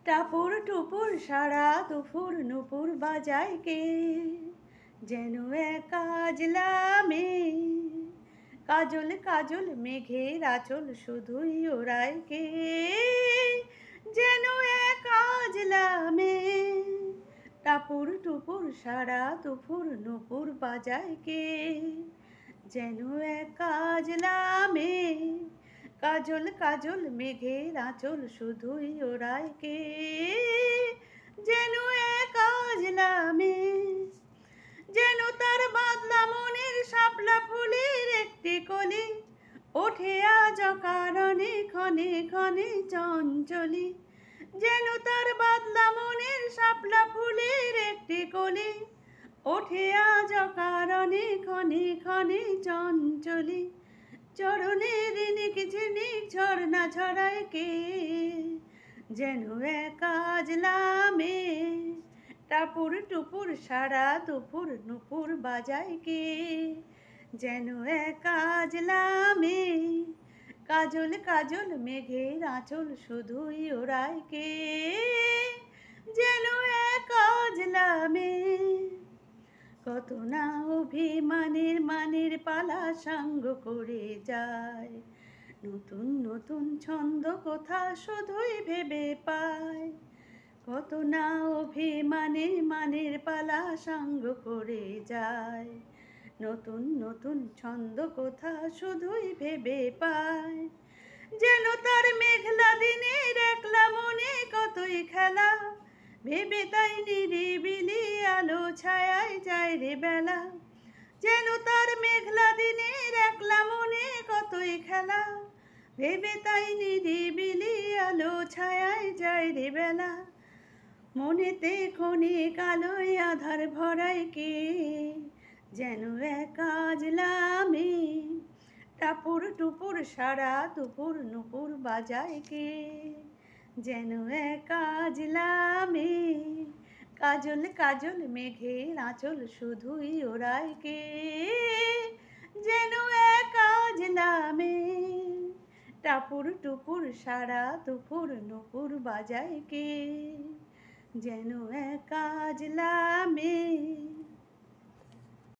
টাপুর টুপুর সারা দুপুর নুপুর বাজায় কে, যেন এক কাজলা মেয়ে। কাজল কাজল মেঘের আঁচল শুধুই ওরায় কে, যেন এক কাজলা মেয়ে। টাপুর টুপুর সারা দুপুর নুপুর বাজায় কে, যেন এক কাজলা মেয়ে। কাজল কাজল মেঘের আঁচল শুধুই ওরায় কে, যেন এক কাজলা মেয়ে। যেন তার বাদলা মনের শাপলা ফুলের একটি কলি, ওঠে আজ অকারণে ক্ষণে ক্ষণে চঞ্চলি। যেন তার বাদলা মনের শাপলা ফুলের একটি কলি, ওঠে আজ অকারণে ক্ষণে ক্ষণে চঞ্চলি। চরণে রিনিক ঝিনিক ঝর্ণা ঝরায় কে, যেন এক কাজলা মেয়ে। টাপুর টুপুর সারা দুপুর নুপুর বাজায় কে, যেন এক কাজলা মেয়ে। কাজল কাজল মেঘের আঁচল শুধুই ওরায় কে, যেন এক কাজলা মেয়ে। কত না অভিমানের মানের পালা সাঙ্গ করে যায়, নতুন নতুন ছন্দ কথা শুধুই ভেবে পায়। কত না অভিমানের মানের পালা সাঙ্গ করে যায়, নতুন নতুন ছন্দ কথা শুধুই ভেবে পায়। যেন তার মেঘলা দিনের একলা মনে কতই খেলা, ভেবে তাই নিরিবিলি আলো ছায়ায় যায় রে বেলা। যেন তার মেঘলা দিনের একলা মনে কতই খেলা, ভেবে তাই নিরিবিলি আলো ছায়ায় যায় রে বেলা। মনেতে ক্ষণিক আলোয় আধার ভরায় কে, যেন এক কাজলা মেয়ে। টাপুর টুপুর সারা দুপুর নুপুর বাজায় কে, যেন এক কাজলা মেয়ে। কাজল কাজল মেঘের আঁচল শুধুই ওরায় কে, যেন এক কাজলা মেয়ে। টাপুর টুপুর সারা দুপুর নুপুর বাজায় কে, যেন এক কাজলা মেয়ে।